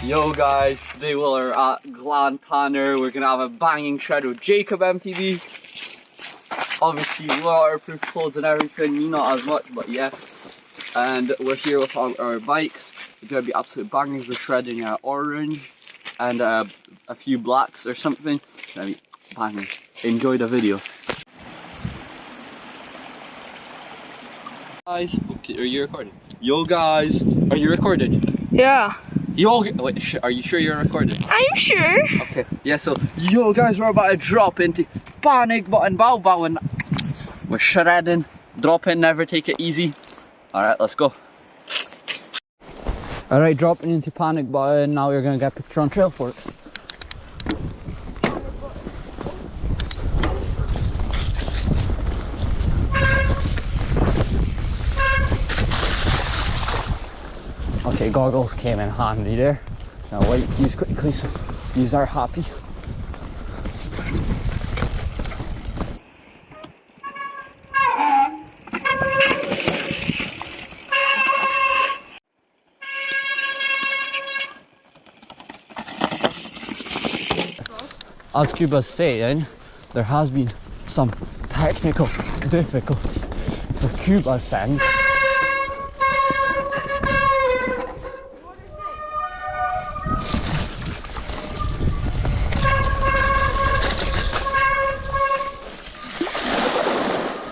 Yo guys, today we're at Glen Tanar. We're gonna have a banging shred with Jakub MTB. Obviously waterproof clothes and everything, me not as much, but yeah. And we're here with our bikes. It's gonna be absolute bangers. We're shredding orange and a few blacks or something. It's gonna be bangers. Enjoy the video. Guys, okay, are you recording? Yo guys, are you recording? Yeah. Yo, wait, are you sure you're recording? I'm sure. Okay, yeah, so, yo guys, we're about to drop into panic button, bow bow, and we're shredding, drop in, never take it easy. Alright, let's go. Alright, dropping into panic button, now we're gonna get a picture on trail forks. Okay, goggles came in handy there. Now wipe these quickly so these are happy. As Cuba's saying, there has been some technical difficulty for Cuba's send.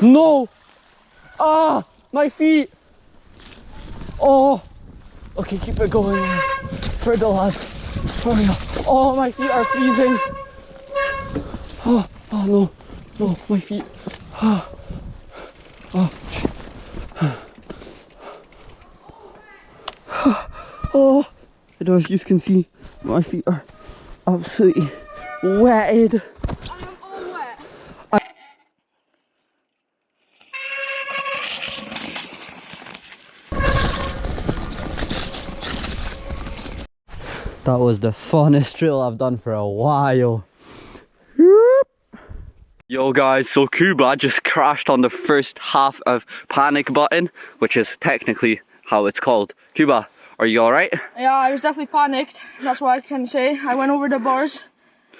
No! Ah! My feet! Oh! Okay, keep it going. For the lad. Hurry up. Oh, my feet are freezing. Oh, oh no. No, my feet. Oh. Oh. Oh. I don't know if you can see. My feet are absolutely wetted. That was the funnest drill I've done for a while. Yo guys, so Cuba just crashed on the first half of panic button, which is technically how it's called. Cuba, are you alright? Yeah, I was definitely panicked. That's what I can say. I went over the bars.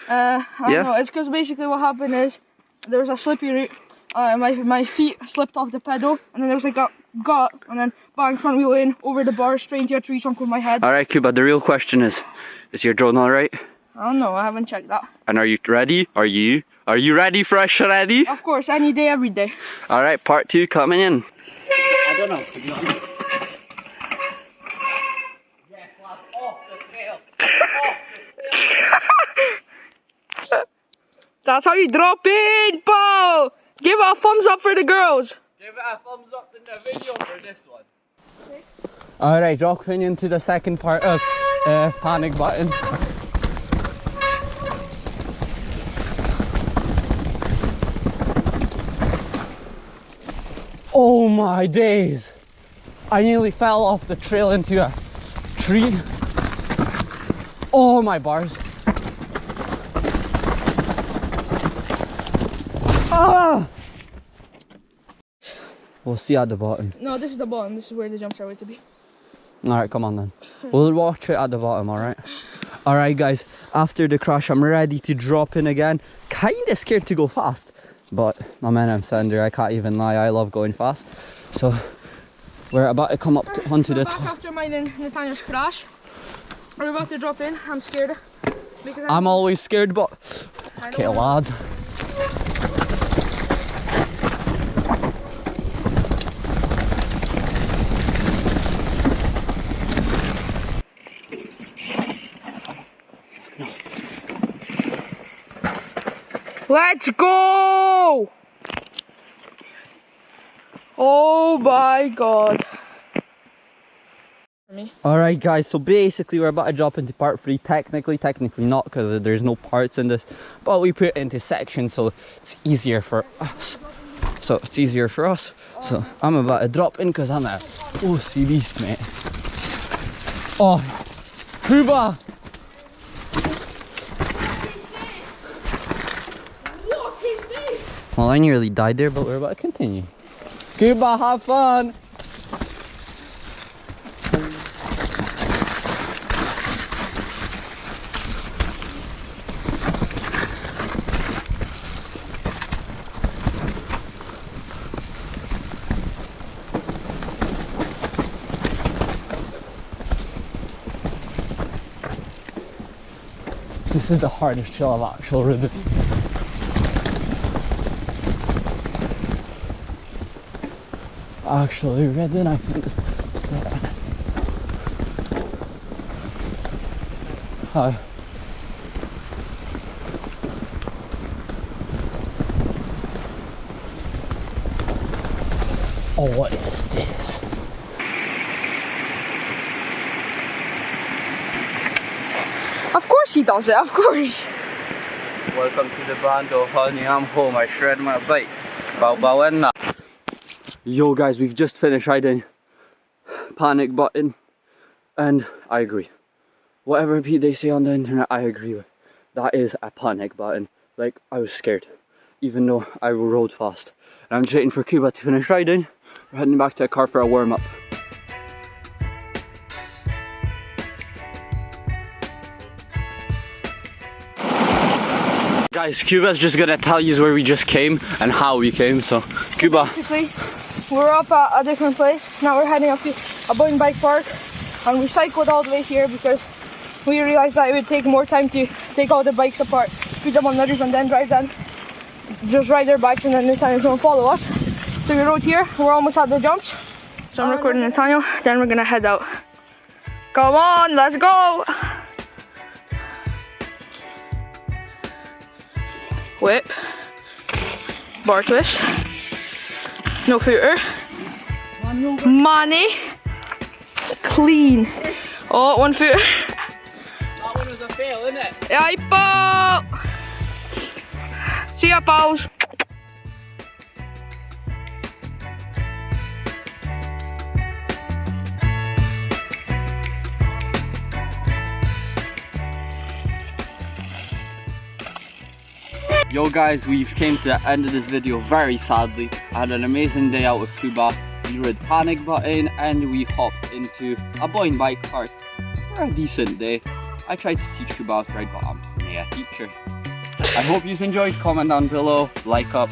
I don't know, it's because basically what happened is there was a slippy route. My feet slipped off the pedal, and then there was like a gut, and then bang, front wheel in, over the bar, straight into a tree trunk with my head. Alright Cuba, the real question is your drone alright? I don't know, I haven't checked that. And are you ready? Are you ready for a shreddy? Of course, any day, every day. Alright, part 2 coming in. I don't know, to be honest. Yes, lad, off the trail. Off the trail. That's how you drop in, Paul! Give it a thumbs up for the girls. Give it a thumbs up in the video for this one. Okay. Alright, dropping into the second part of panic button. Oh my days! I nearly fell off the trail into a tree. Oh my bars. Ah! We'll see at the bottom. No, this is the bottom. This is where the jumps are going to be. Alright, come on then. We'll watch it at the bottom, alright? Alright guys, after the crash I'm ready to drop in again. Kinda scared to go fast, but I'm an M-sender, I can't even lie, I love going fast. So, we're about to come up onto the top. Back after mine and Nathaniel's crash. We're about to drop in. I'm scared. Because I'm always scared, but... Okay lads. Let's go! Oh my god. Alright guys, so basically we're about to drop into part 3. Technically not, because there's no parts in this, but we put it into sections so it's easier for us. So I'm about to drop in because I'm a OC beast, mate. Oh, Cuba! Well, I nearly died there, but we're about to continue. Cuba, have fun! This is the hardest hill I've actually ridden. Actually ridden, I think it's that. Hi. Oh, what is this? Of course he does it, of course. Welcome to the bando, honey. I'm home. I shred my bike. Bow bow and that. Yo guys, we've just finished riding Panic Button, and I agree. Whatever they say on the internet, I agree with. That is a panic button. Like, I was scared, even though I rode fast. And I'm just waiting for Cuba to finish riding. We're heading back to the car for a warm up. Guys, Cuba's just gonna tell you where we just came and how we came, so Cuba. Basically, we're up at a different place. Now we're heading up to a Boeing bike park, and we cycled all the way here because we realized that it would take more time to take all the bikes apart, put them on the roof and then drive them. Just ride their bikes and then Nathaniel's gonna follow us. So we rode here, we're almost at the jumps. So I'm recording Nathaniel, then we're gonna head out. Come on, let's go! Whip, bar twist, no footer, money, clean. Oh, one footer. That one was a fail, isn't it? Hey, Paul! See ya, pals. Yo guys, we've came to the end of this video very sadly. I had an amazing day out with Cuba. We rode Panic Button and we hopped into a Boeing bike park for a decent day. I tried to teach Cuba how to ride, but I'm a teacher. I hope you enjoyed. Comment down below, like up,